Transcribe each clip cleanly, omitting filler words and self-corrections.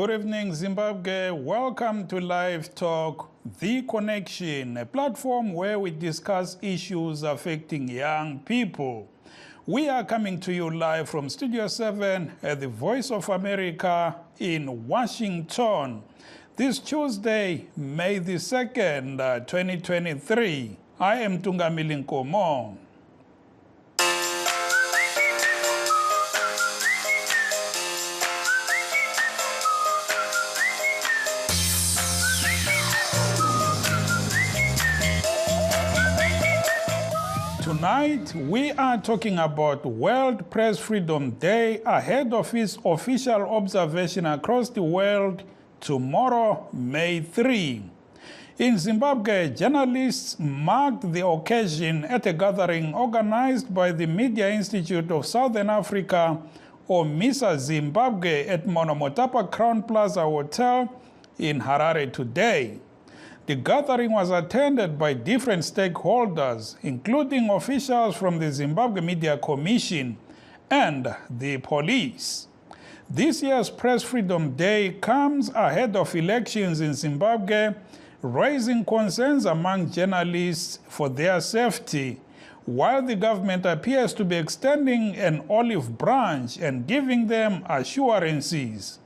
Good evening, Zimbabwe. Welcome to Livetalk, The Connection, a platform where we discuss issues affecting young people. We are coming to you live from Studio 7 at the Voice of America in Washington. This Tuesday, May the 2nd, 2023. I am Tungamili Nkomo. Tonight, we are talking about World Press Freedom Day ahead of its official observation across the world tomorrow, May 3. In Zimbabwe, journalists marked the occasion at a gathering organized by the Media Institute of Southern Africa, or MISA Zimbabwe, at Monomotapa Crown Plaza Hotel in Harare today. The gathering was attended by different stakeholders, including officials from the Zimbabwe Media Commission and the police. This year's Press Freedom Day comes ahead of elections in Zimbabwe, raising concerns among journalists for their safety, while the government appears to be extending an olive branch and giving them assurances.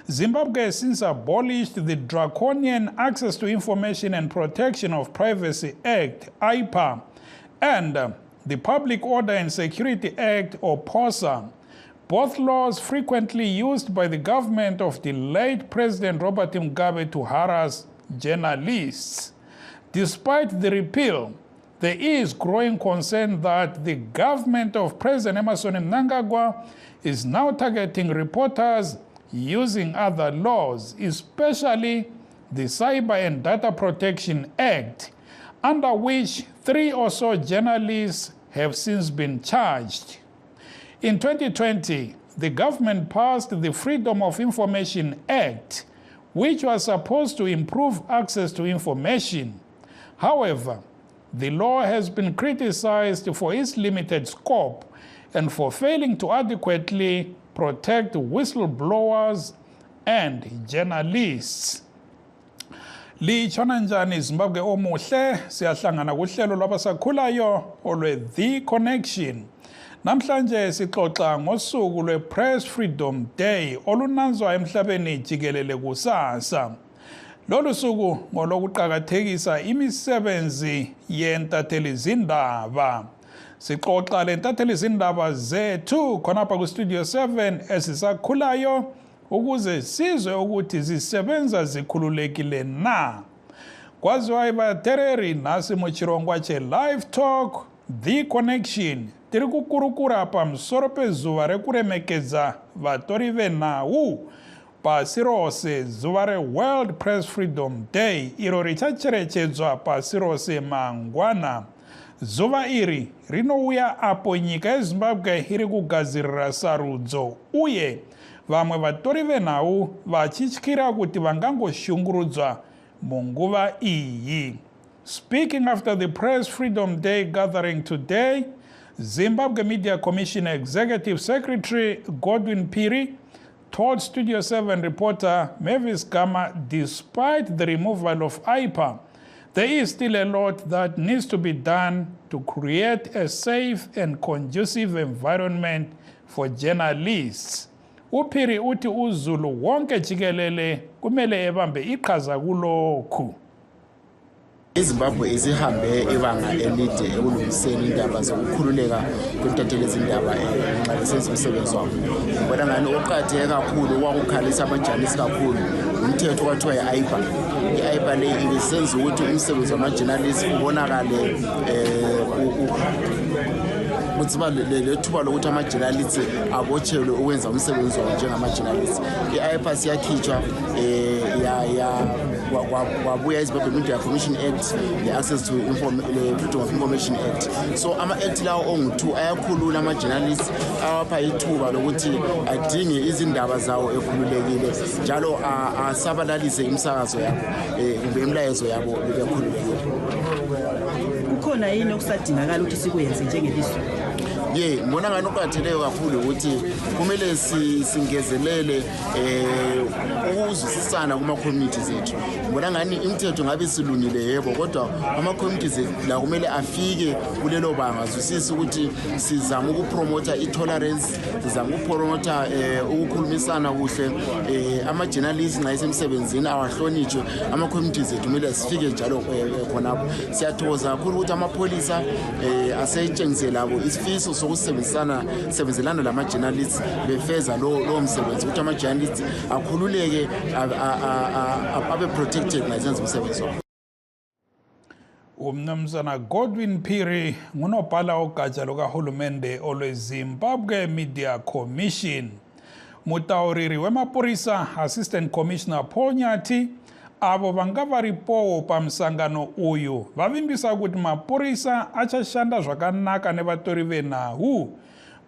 Zimbabwe has since abolished the Draconian Access to Information and Protection of Privacy Act, IPA, and the Public Order and Security Act, or POSA, both laws frequently used by the government of the late President Robert Mugabe to harass journalists. Despite the repeal, there is growing concern that the government of President Emmerson Mnangagwa is now targeting reporters using other laws, especially the Cyber and Data Protection Act, under which 3 or so journalists have since been charged. In 2020, the government passed the Freedom of Information Act, which was supposed to improve access to information. However, the law has been criticized for its limited scope and for failing to adequately protect whistleblowers and journalists. Litshona njani Zimbabwe omuhle, siyahlangana kuhlelo lwabasakhulayo olwe The Connection. Namhlanje sixoxa ngosuku lwe-Press Freedom Day olunanzwa emhlabeni jikelele kusasa. Lolu suku ngolokuqakathekisa imisebenzi yentatheli zindaba. Sixoxa lentatheli zindaba zethu khonapha ku Studio 7 esisakhulayo ukuze sizwe ukuthi zisebenza zikhululekile na. Kwaziwa ibatereri nasi muchirongwa che Livetalk, The Connection. Tiri kukurukura pa msoro pezuva rekuremekedza vatori venawu pasi rose zuva re-World Press Freedom Day iro richacherechedzwa pasi rose mangwana. Zuva iri rinouya apo nyika yeZimbabwe iri kugadzirira sarudzo uye vamwe vatori venhau vachityira kuti vangangoshungurudzwa munguva iyi. Speaking after the Press Freedom Day gathering today, Zimbabwe Media Commission Executive Secretary Godwin Phiri told Studio 7 reporter Mavis Gama, despite the removal of IPA, there is still a lot that needs to be done to create a safe and conducive environment for journalists. Uphiri uthi uZulu wonke jikelele kumele ebambe iqhaza kulokhu. iZimbabwe isihambe ibanga elide ekulungiseni indaba zokukhululeka kwentatheli zindaba enxalenisa umsebenzi wabo. Kodwa ngani oqhatheke kakhulu wakukhalisa amajournalists kakhulu umthetho kwathiwa i-IPA. I-IPA le ibisenza ukuthi umsebenzi wamajournalists ubonakale kutsiba lethuba lokuthi ama-journalists abotshelwe ukwenza umsebenzi wabo njengama-journalists. I-IPA siyakhitshwa wabuya iZimbabwe Media Commission Act, the Access to Freedom of Information Act. So ama-act lawo ongu-2 ayakhulula ama-journalists, awapha ithuba lokuthi adinge izindaba zawo ekhululekile njalo asabalalise imsakazo yabo kumbe imlayezo yabo bekhululekile. Kukhona yini okusadingakala ukuthi sikwenze njengelizwe? ngibona ngani uqatheleyo kakhulu ukuthi kumele singezelele ukuzwisisana kuma-communities ethu. Ngibona ngani imithetho ngabe silungile yebo, kodwa ama-communities la kumele afike kulelo banga azwisise ukuthi sizama ukupromotha i-tolerance, sizama ukupromotha ukukhulumisana kuhle, ama-journalists nxa esemsebenzini awahlonitshwe, ama-communities ethu kumele sifike njalo khonapho. Siyathokoza kakhulu ukuthi amapholisa asetshengisele labo isifiso sokusebenzelana lama-journalists befeza lowo msebenzi ukuthi ama-journalists akhululeke abe protected ngasenza umsebenzi wabo. Umnumzana Godwin Phiri ngunobhala ogatsha lukahulumende olweZimbabwe Media Commission. Mutauriri wemapurisa Assistant Commissioner Paul Nyati avo vanga varipowo pamsangano uyu vavimbisa kuti mapurisa achashanda zvakanaka nevatori venhau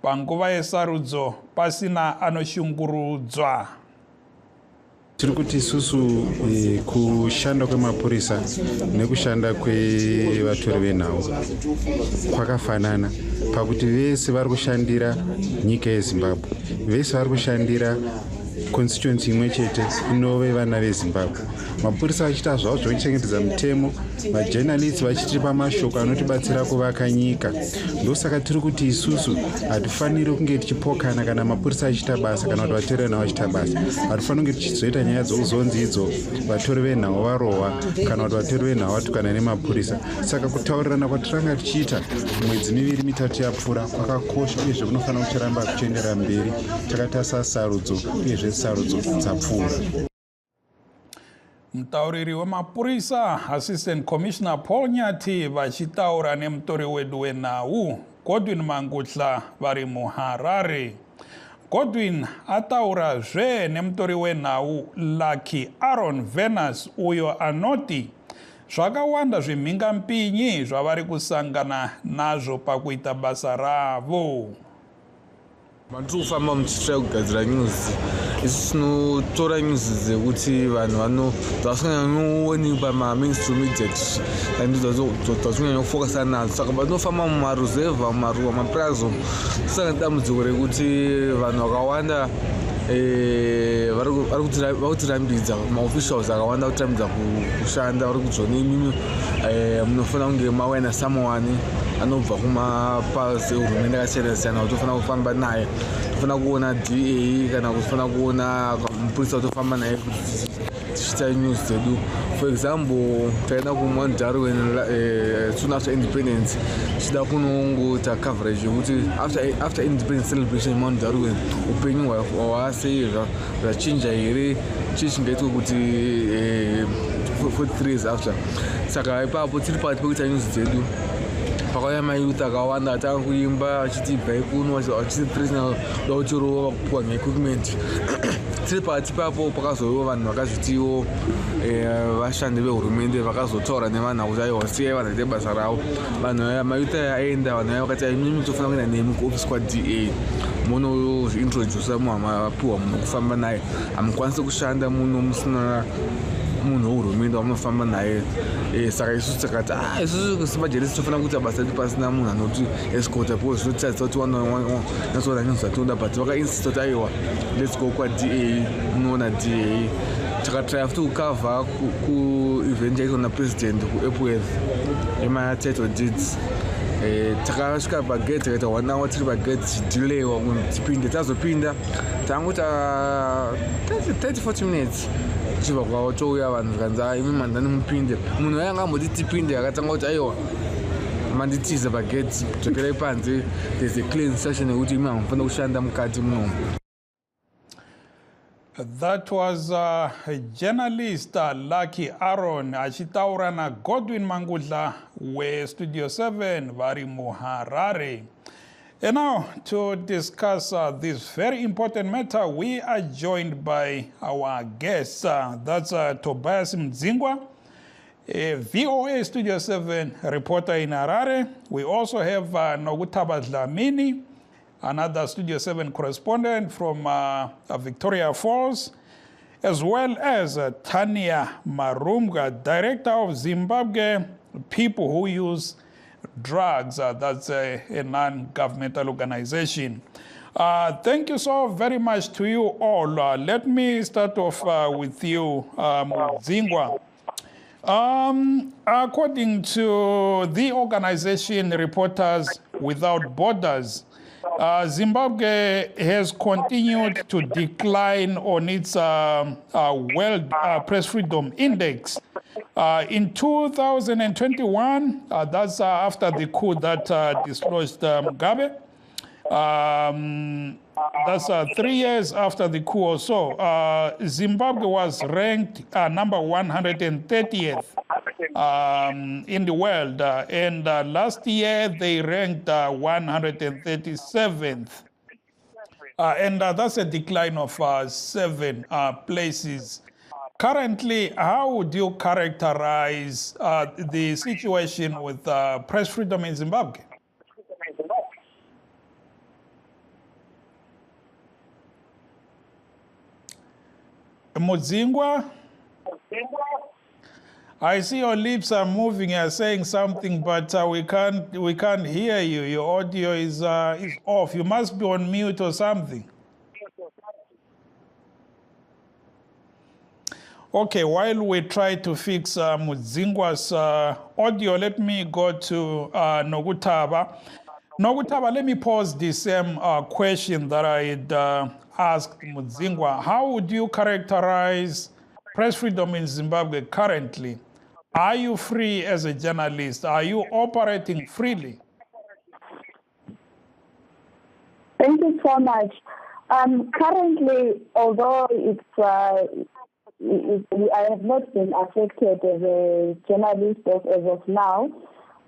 panguva yesarudzo pasina anoshungurudzwa. Tiri kuti isusu kushanda kwemapurisa nekushanda kwevatori venhau kwakafanana pakuti vese vari kushandira nyika yeZimbabwe, vese vari kushandira constituency imwe chete inove vana veZimbabwe. Mapurisa vachiita zvavo zvokuchengetedza mutemo, majournalists vachitipa mashoko anotibatsira kuvaka nyika. Ndosaka tiri kuti isusu hatifaniri kunge tichipokana kana mapurisa achiita basa kana kuti vatori venhau vachiita basa. Hatifaniri kunge tichizoita nyaya dzouzonzi idzo vatori venhau varohwa kana kuti vatori venhau vatukana nemapurisa. Saka kutaurirana kwatiranga tichiita mwedzi miviri mitatu yapfuura kwakakosha uyezve kunofanira kuchiramba kuchiendera mberi takatarisa sarudzo uyezve sarudzo dzapfuura. Mutauriri wemapurisa Assistant Commissioner Paul Nyati vachitaura nemutori wedu wenhau Godwin Mangudla vari muHarare. Godwin ataurazve nemutori wenhau Lucky Aaron Venus uyo anoti zvakawanda zvimhingampinyi zvavari kusangana nazvo pakuita basa ravo. Matiri kufamba muchitira kugadzira news, isi tinotora news dzekuti vanhu vasinganyanyowoni pamainstream media dzatinyanyofokasa nadzo, saka patinofamba mumaruzevha, mumaruwa, maplazo, tisanga dambudziko rekuti vanhu vakawanda vari kutirambidza, maofficials akawanda kutirambidza kushanda, vari kudzona imimi munofanira kunge mawena someone anobva kumapazi ehurumende akasiyana-siyana kutofana kufamba naye, tofana kuona DA kana kutofana kuona mupurisa kutofamba naye tichiita news dzedu. For example, taenda kuMondarwen soon after independence, tichida kunongoita coverage yekuti after independence celebration Mondarwen upenyu hwasei zvachinja here, chii chingaitwa kuti 43 years after. Saka ipapo tiri pakati pekuita news dzedu pakauya mayouth akawanda atanga kuimba achitibva ikuno achitipresina dautirova kupuwa neequipment. Tiri pakati papo pakazoiwo vanhu vakazvitiwo vashandi vehurumende vakazotaura nevanhu kuti aiwa siyai vanhu vaite basa ravo. Vanhu mayouth aya aenda, vanhu aya vakati imimi tofanira kuenda nemi kuofisi kwaDA munozviintrodusa mapiwa munhu kufamba naye, hamukwanisi kushanda muno musina munhu wehurumende wamunofamba naye. Saka isusu takati isusu semajournalists tofanira kuita basa redu pasina munhu anoti escota po zvinotaridza kuti nazoona news dzatoda, but vakainsista kuti aiwa let's go kwaDA munoona DA. Takatry futi kukavha kuevent yaitwa napresident kuEpworth yematitle deeds. Takasvika pagate tikaita 1 hour tiri pagate tichidilewa kuti tipinde, tazopinda tanguta 30-40 minutes chibva kwavo touya vanhu kanza imi mandani mupinde. Munhu waya angamboti tipinde akatanga kuti aiwa manditiza pagate dzokerai panze, there's a clear instruction yekuti imi hamufanira kushanda mukati munomu. That was journalist Lucky Aaron achitaura naGodwin Mangudla weStudio 7 vari muHarare. And now, to discuss this very important matter, we are joined by our guest. That's Tobias Mdzingwa, a VOA Studio 7 reporter in Harare. We also have Nogutaba Dlamini, another Studio 7 correspondent from Victoria Falls, as well as Tanya Marumga, director of Zimbabwe People Who Use Drugs. That's a non-governmental organization. Thank you so very much to you all. Let me start off with you, Zingwa. According to the organization Reporters Without Borders, Zimbabwe has continued to decline on its World Press Freedom Index. In 2021, that's after the coup that dislodged Mugabe. That's 3 years after the coup or so. Zimbabwe was ranked number 130th in the world. And last year, they ranked 137th. And that's a decline of 7 places. Currently, how would you characterize the situation with press freedom in Zimbabwe? Mudzingwa, I see your lips are moving. You're saying something, but we can't hear you. Your audio is off. You must be on mute or something. Okay, while we try to fix Mudzingwa's audio, let me go to Nogutaba. Nogutaba, let me pose the same question that I had asked Mudzingwa. How would you characterize press freedom in Zimbabwe currently? Are you free as a journalist? Are you operating freely? Thank you so much. Currently, although I have not been affected as a journalist as of now,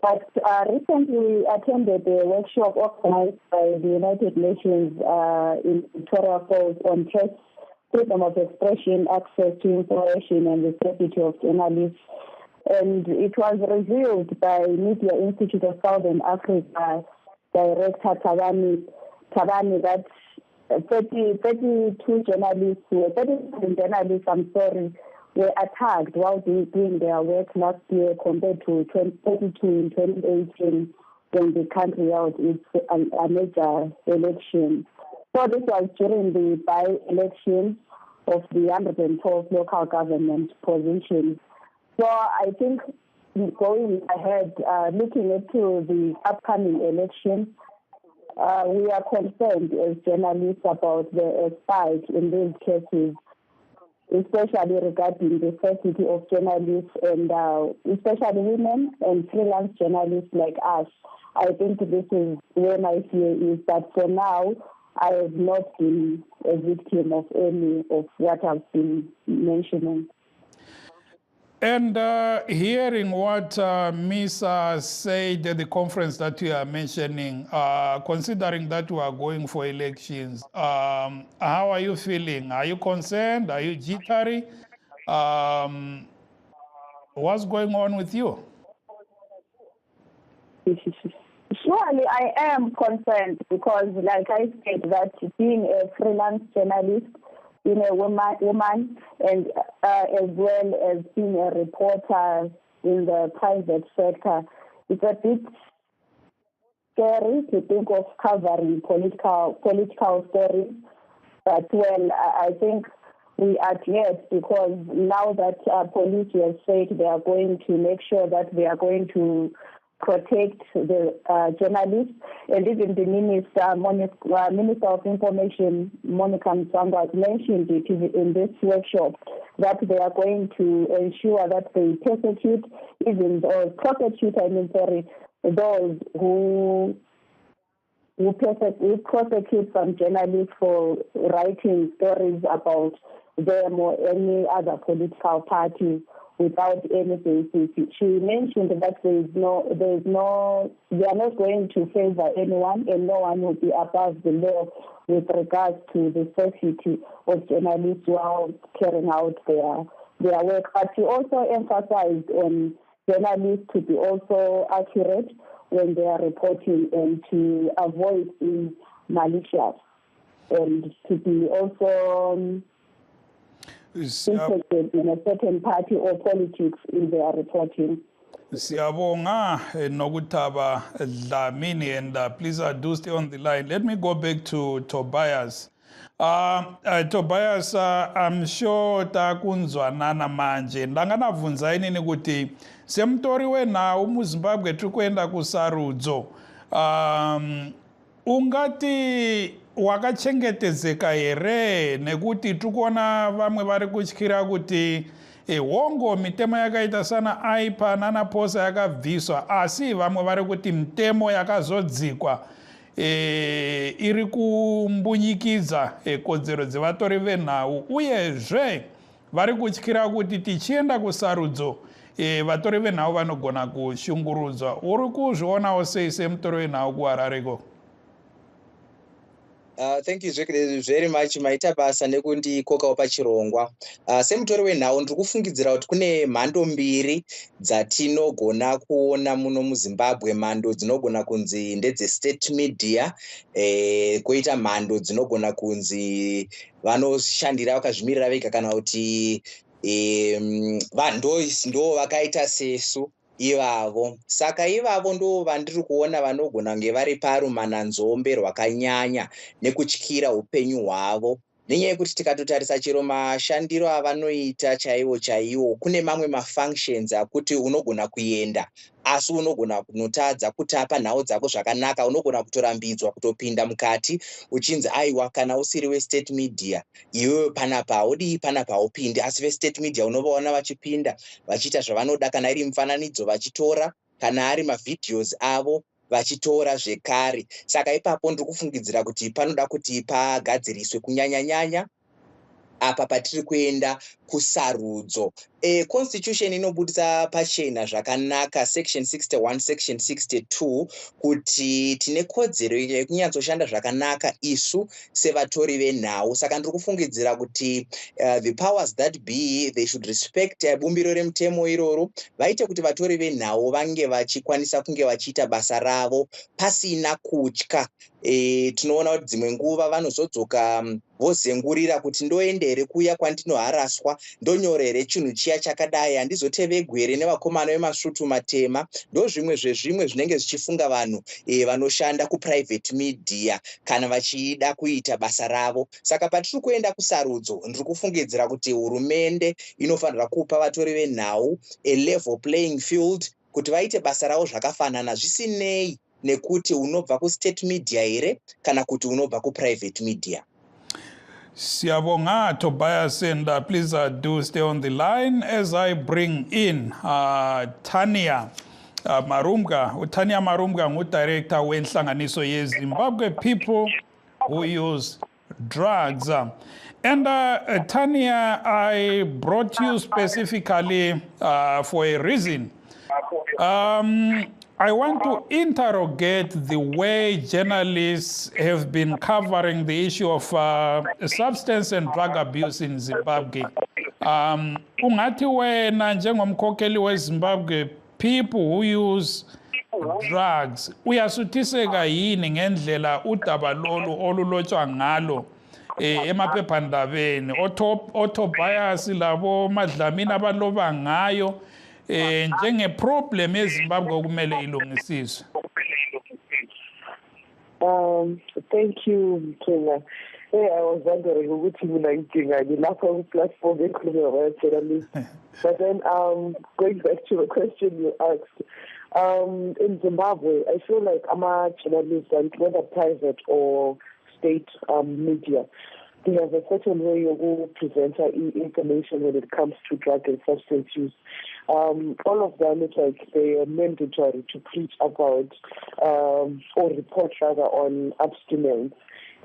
but recently attended a workshop organized by the United Nations in Victoria Falls on press freedom of expression, access to information, and the safety of journalists. And it was revealed by Media Institute of Southern Africa Director Tabani that 32 journalists, were attacked while doing their work last year compared to 32 in 2018 when the country held its a major election. So this was during the by-election of the 112 local government positions. So I think going ahead, looking into the upcoming election, we are concerned as journalists about the spike in these cases, especially regarding the safety of journalists and especially women and freelance journalists like us. I think this is where my fear is that for now, I have not been a victim of any of what I've been mentioning. And hearing what Ms. said at the conference that you are mentioning, considering that we are going for elections, how are you feeling? Are you concerned? Are you jittery? What's going on with you? Surely I am concerned because, like I said, that being a freelance journalist, being a woman and as well as being a reporter in the private sector, it's a bit scary to think of covering political stories. But, well, I think we are glad because now that police have said they are going to make sure that they are going to protect the journalists, and even the Minister of Information, Monica Msangwa, mentioned it in this workshop, that they are going to ensure that they prosecute those who prosecute some journalists for writing stories about them or any other political party without any basis. She mentioned that they are not going to favor anyone, and no one will be above the law with regards to the safety of journalists while carrying out their work. But she also emphasized on journalists to be also accurate when they are reporting and to avoid being malicious and to be also interested in a certain party or politics in their reporting. Siyabonga Nogutaba Dlamini, and please do stay on the line. Let me go back to Tobias. Tobias, I'm sure takunzwanana manje. Ndanganabvunza inini kuti semtori wenawo muZimbabwe tiri kuenda kusarudzo. Ungati wakachengetedzeka here nekuti tikuona vamwe vari kutyira kuti hongo mitemo yakaita sana aipa nanaposa yakabviswa, asi vamwe vari kuti mitemo yakazodzikwa iri kumbunyikidza kodzero dzevatori venhau, uyezve vari kutyira kuti tichienda kusarudzo vatori venhau vanogona kushungurudzwa. Uri kuzvionawo sei semutori wenhau kuHarareko? Thank you very much maita basa nekundikokawo pachirongwa. Semutori wenhau ndiri kufungidzira kuti kune mhando mbiri dzatinogona kuona muno muZimbabwe. Mhando dzinogona kunzi ndedze-state media, koita mhando dzinogona kunzi vanoshandira vakazvimirira vega kana kuti ndo vakaita sesu ivavo. Saka ivavo ndo vandiri kuona vanogona kunge vari parumananzombe rwakanyanya nekutyira upenyu hwavo, nenyaya yekuti tikatotarisa chero mashandiro avanoita chaiwo kune mamwe mafunctions akuti unogona kuenda asi unogona kunotadza kutapa nhau dzako zvakanaka. Unogona kutorambidzwa kutopinda mukati uchinzi aiwa kana usiri westate media iwewe panapa haudii, panapa haupindi, asi vestate media unovaona vachipinda vachiita zvavanoda, kana iri mifananidzo vachitora, kana ari mavidheos avo vachitora zvekare. Saka ipapo ndiri kufungidzira kuti panoda kuti pagadziriswe kunyanya-nyanya apa patiri kuenda kusarudzo. Constitution inobudisa pachena zvakanaka section 61 section 62 kuti tine kodzero yekunyatsoshanda zvakanaka isu sevatori venhau. Saka ndiri kufungidzira kuti the powers that be they should respect bumbiro remutemo iroro, vaite kuti vatori venhau vange vachikwanisa kunge vachiita basa ravo pasina kutya. Tinoona kuti dzimwe nguva vanozodzoka vozengurira kuti ndoendere kuya kwandinoharaswa, ndonyorere chinhu chiya chakadai, handizotevegwi here nevakomana vemasvutu matema. Ndo zvimwe zvezvimwe zvinenge zvichifunga vanhu vanoshanda kuprivate media kana vachida kuita basa ravo. Saka patiri kuenda kusarudzo ndiri kufungidzira kuti hurumende inofanira kupa vatori venhau a level playing field kuti vaite basa ravo zvakafanana zvisinei nekuti unobva kustate media here kana kuti unobva kuprivate media. Siyabonga Tobias, and please do stay on the line as I bring in Tanya Marumga. Tanya Marumga ngu-director wenhlanganiso yeZimbabwe People Who Use Drugs. And Tanya, I brought you specifically for a reason. I want to interrogate the way journalists have been covering the issue of substance and drug abuse in Zimbabwe. Ungathi wena njengomkhokheli weZimbabwe People Who Use Drugs, uyasuthiseka yini ngendlela udaba lolu olulotshwa ngalo emaphephandabeni, oTobias labo Madlamini abaloba ngayo njenge-problem yeZimbabwe kumele ilungisiswe? Thank you, Kenya. Hey, I was wondering ukuthi mina ngidinga lapha ku-platform ekhuluma ngayo-journalist. But then going back to the question you asked, in Zimbabwe, I feel like journalists, whether private or state media, they have a certain way of presenting information when it comes to drug and substance use. All of them, it's like they are mandatory to preach about or report rather on abstinence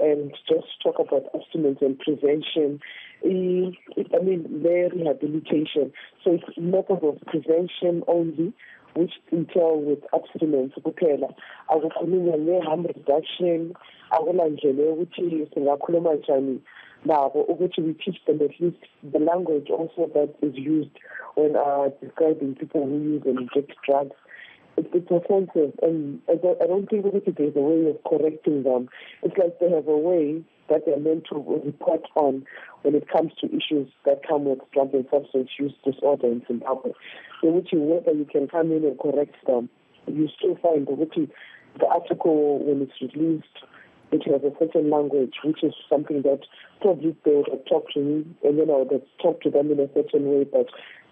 and just talk about abstinence and prevention. Their rehabilitation. So it's methods of prevention only, which entail with abstinence kuphela. Akukhulunywa nge-harm reduction, akulandlela ukuthi singakhuluma njani nabo, ukuthi we teach them at least the language also that is used when describing people who use and inject drugs. It's offensive, and I don't think that there's a way of correcting them. It's like they have a way that they're meant to report on when it comes to issues that come with drug and substance use disorder in Zimbabwe. So which whether you can come in and correct them, you still find the article, when it's released, it has a certain language, which is something that probably they would have talked to me, and then I would have talked to them in a certain way, but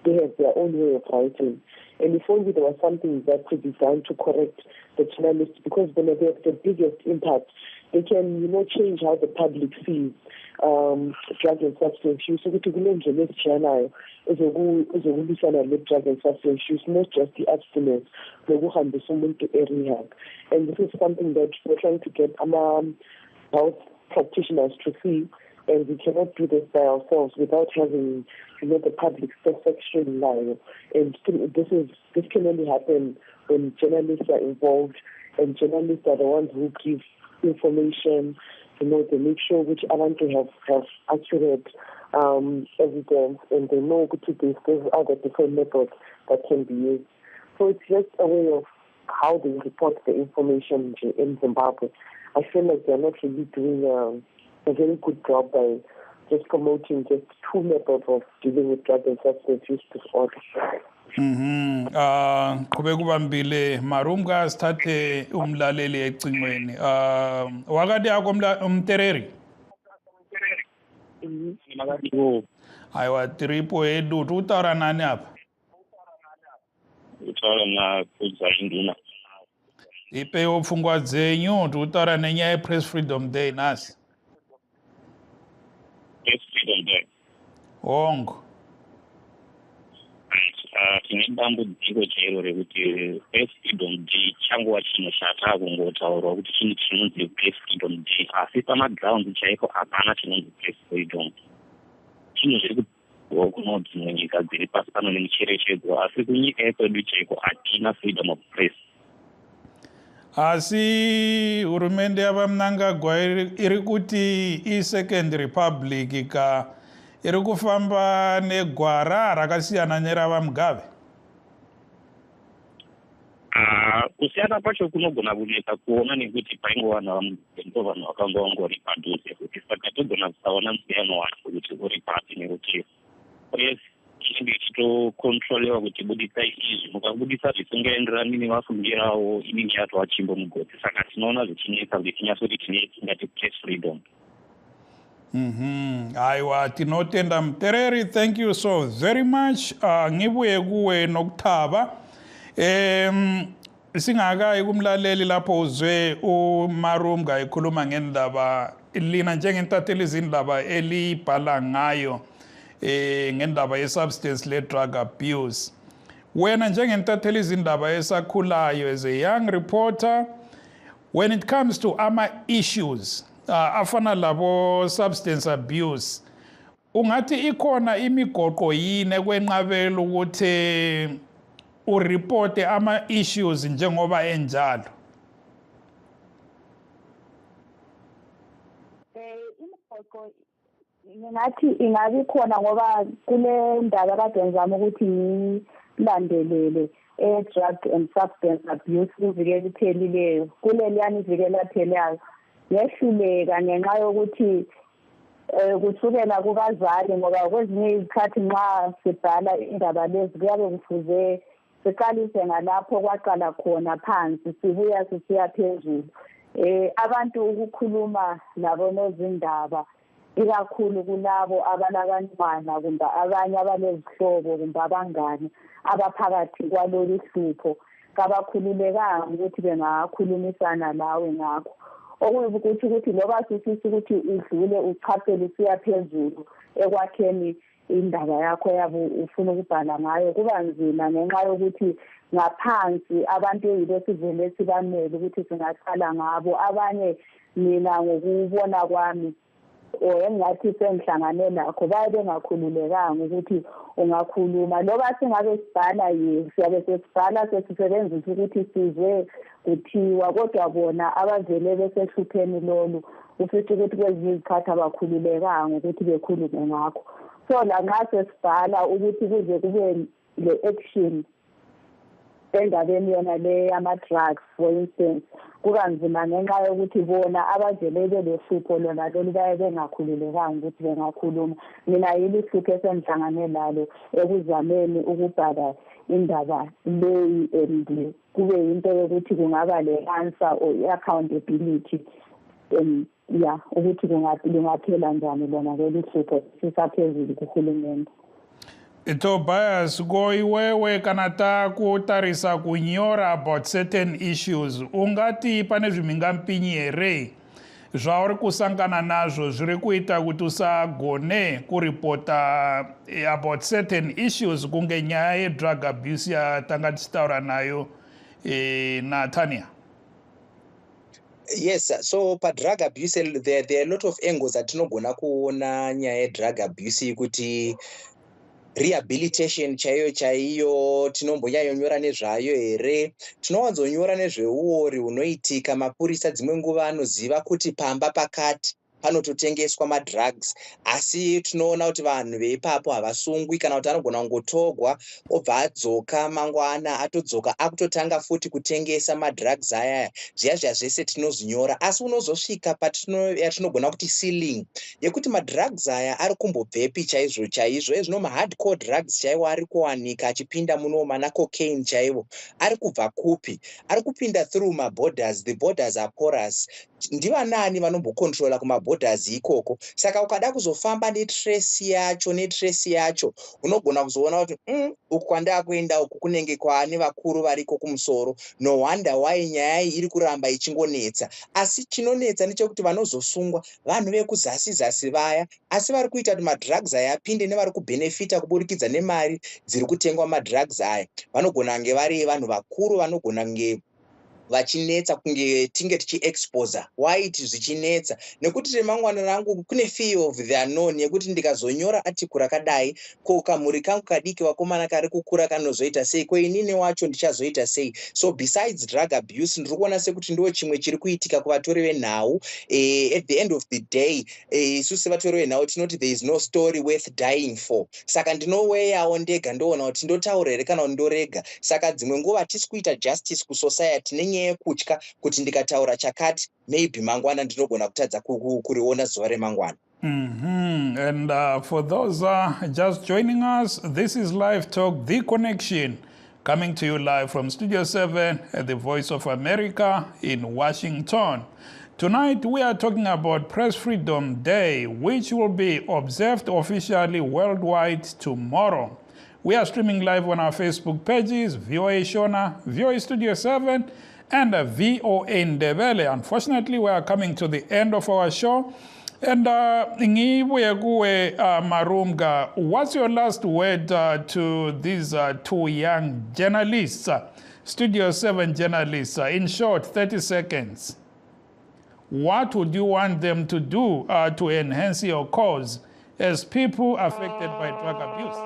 they have their own way of writing. And if only there was something that could be done to correct the journalists, because then they have the biggest impact. They can, change how the public sees drug and substance use. So ukuthi kule ndlela esijanayo ezokulwisana le-drug and substance use, not just the abstinence, nokuhambisa umuntu e-rehab. And this is something that we're trying to get health practitioners to see, and we cannot do this by ourselves without having, the public's perception line. And this can only happen when journalists are involved, and journalists are the ones who give information. They make sure which abantu have accurate evidence, and they know there's other different methods that can be used. So it's just a way of how they report the information in Zimbabwe. I feel like they're not really doing a very good job by just promoting just two methods of dealing with drug and substance use disorder. Kube kubambile marumka sithathe umlaleli ecingweni. Wakati yakho umtereri? Aiwa tripo edu tutara nani hapa? Utara na kuzainduna. Ipe ufungwa zenyu tutara nenya Press Freedom Day nasi. Press Freedom Day. Ongo. Tinedambudziko chero rekuti Press Freedom Day changuva chinoshata kungotaurwa kuti chinhu chinonzi Press Freedom Day, asi pamaground chaiko hapana chinonzi Press Freedom. Chinhu zviri kudziwa kuno dzimwe nyika dziri pasi pano nemucherechedzo, asi kunyika yekwedu chaiko hatina freedom of press. Asi hurumende yavamnangagwa iri kuti i-Second Republic iri kufamba negwara rakasiyana nerava Mugabe. Kusiyana kwacho kunogona kunetsa kuona nekuti paingova vanhu vakanga vangori padhuze, kuti saka togona kusaona musiyano wacho kuti uri pasi nekuti press inenge ichitokontrolewa kuti budisai izvi, mukabudisa zvisingaenderani nevafungirawo inenge yatova chimbo mugodzi, saka tinoona zvichinetsa kuti tinyatsoti tingati press freedom. Aiwa tinotenda mutereri, thank you so very much. Ngibuye kuwe nokuthaba. Singakayi kumlaleli lapho uzwe uMarumga ekhuluma ngendaba lina njengentatheli izindaba elibhala ngayo ngendaba ye-substance le-drug abuse. Wena njengentatheli izindaba esakhulayo as a young reporter, when it comes to ama-issues afana labo substance abuse, ungathi ikhona imigoqo yini ekwenqabela ukuthi ureporte ama-issues njengoba enjalo? Imigoqo ngathi ingabi khona ngoba kule ndaba kade ngizama ukuthi ngilandelele drug and substance abuse kuvikela iphelileyo kuleliyani ivikela phelayo yehluleka ngenxa yokuthi kusukela kubazali, ngoba kwezinye izikhathi nxa sibhala indaba lezi kuyabe kufuze siqalise ngalapho kwaqala khona phansi sibuya sisiya phezulu. Abantu ukukhuluma labo nozindaba ikakhulu kulabo abalabantwana kumbe abanye abalezihlobo kumbe abangane abaphakathi kwalolu hlupho kabakhululekanga ukuthi bengakhulumisana lawe ngakho. Okuyibukuthi ukuthi loba sisisi ukuthi udlule uchaphele usiya phezulu ekwakheni indaba yakho yabo ufuna ukubhala ngayo kuba nzima ngenxa yokuthi ngaphansi abantu yibesivele sibamele ukuthi singaqala ngabo. Abanye mina ngokubona kwami engathi sengihlangane lakho baye bengakhululekanga ukuthi ungakhuluma loba singabe sibhala siyabe sesibhala sesisebenzisa ukuthi sizwe kuthiwa, kodwa bona abavele besehlupheni lolu ufithi ukuthi kwezinye izikhathi abakhululekanga ukuthi bekhulume ngakho. So la nxa sesibhala ukuthi kuze kube le action endabeni yona le ama-drugs for instance kukanzima ngenxa yokuthi bona abavele belohlupho lona lolu baye bengakhululekanga ukuthi bengakhuluma. Mina yili hlupho esengihlangane lalo ekuzameni ukubhala indaba leyi and kube yinto yokuthi kungaba le-answer or i-accountability ya ukuthi kungaphela njani lona lolu hlupho sisaphezulu kuhulumende. Tobias, go iwewe kana ta kutarisa kunyora about certain issues. Ungati pane zvimingampinyi here zvauri kusangana nazvo zviri kuita kuti usagone kuripota about certain issues kunge nyaya yedrug abuse yatanga tichitaura nayo naTania? Yes, so drug abuse there are a lot of angles atinogona kuona nyaya yedrug abuse kuti rehabilitation chaiyo tinombonyanyonyora nezvayo here. Tinowanzonyora nezveuori hunoitika. Mapurisa dzimwe nguva anoziva kuti pamba pakati panototengeswa madrugs, asi tinoona kuti vanhu veipapo havasungwi kana kuti anogona kungotogwa obva adzoka mangwana atodzoka akutotanga futi kutengesa madrugs aya. Zviya zvese tinozvinyora, asi unozosvika yatinogona kuti ceiling yekuti madrugs aya ari kumbobvepi chaizvo ezvino mahardcore drugs chaiwo ari kuwanika achipinda muno mana cocaine chaiwo ari kubva kupi? Ari kupinda through maborders. The borders are porous. Ndivanani vanombokontrola kumaborders ikoko? Saka ukada kuzofamba netrace yacho unogona kuzoona kuti uku kwanda kuenda uku kunenge kwaane vakuru variko kumusoro. No wonder why nyaya iri kuramba ichingonetsa. Asi chinonetsa nechekuti vanozosungwa vanhu vekuzasi vaya, asi vari kuita kuti madrugs aya apinde nevari kubenefita kuburikidza nemari dziri kutengwa madrugs aya. Vanogona kunge vari vanhu vakuru, vanogona kunge vachinetsa kunge tinge tichiexposa. Why zvichinetsa? Nekuti remangwana rangu kune fear of the unknown yekuti ndikazonyora article rakadai ko kamuri kangu kadiki vakomana kari kukura kanozoita sei, ko inini wacho ndichazoita sei. So besides drug abuse ndiri kuona sekuti ndo chimwe chiri kuitika kuvatori venhau. At the end of the day isusu vatori venhau tinoti there is no story worth dying for. Saka ndinoweyawo ndega ndoona kuti ndotaura here kana ndorega. Saka dzimwe nguva hatisi kuita justice kusociety nenyaya yekutya kuti ndikataura chakati maybe mangwana ndinogona kutadza kuriona zuva remangwana. And for those just joining us, this is Live Talk, The Connection, coming to you live from Studio 7 at the Voice of America in Washington. Tonight we are talking about Press Freedom Day, which will be observed officially worldwide tomorrow. We are streaming live on our Facebook pages, VOA Shona, VOA Studio 7, and VOA Ndebele. Unfortunately, we are coming to the end of our show. And Marumga, what's your last word to these two young journalists, Studio 7 journalists? In short, 30 seconds. What would you want them to do to enhance your cause as people affected by drug abuse?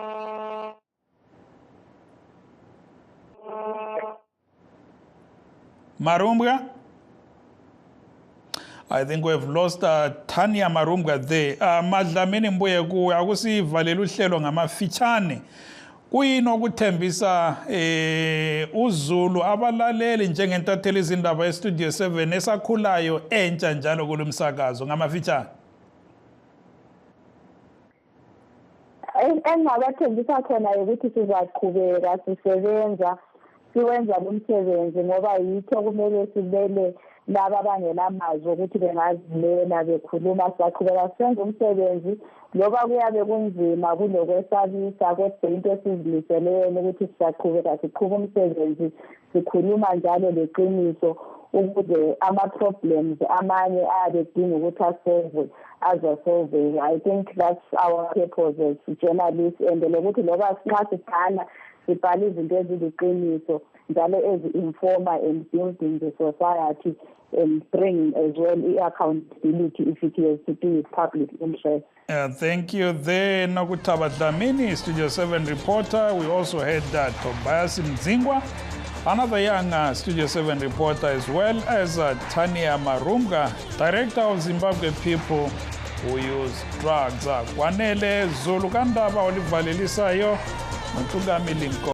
Marumga? I think we've lost Tanya Marumga there. Madlamini mbuye kuwe akusivalela uhlelo ngamafitshane. Kuyinokuthembisa uZulu abalaleli njengentatheli izindaba eStudio 7 esakhulayo entsha njalo kulumsakazo ngamafitshane. Engabathembisa khona ukuthi sizaqhubeka sisebenza siwenza lo msebenzi ngoba yitho kumele sibele laba abangenamazwi ukuthi bengazimela bekhuluma saqhubeka senze umsebenzi loba kuyabe kunzima kulokwesabisa kodwa into esizimiseleyo ukuthi sisaqhubeka siqhuba umsebenzi sikhuluma njalo leqiniso ukuze ama-problems amanye ayabedinga ukuthi asolve azosolve. I think that's our purpose as journalists, and lokuthi loba nxa sibhala sibhala izinto eziliqiniso njalo ezi-informa and building the society and bringing as well accountability if it has to do with public interest. Thank you. There, Nakutaba Dlamini, Studio 7 reporter. We also had Tobias Mzingwa, another young Studio 7 reporter, as well as Tanya Marumga, director of Zimbabwe People Who Use Drugs. Kwanele Zulu Kandaba Olivalelisayo, Mtugami Linko.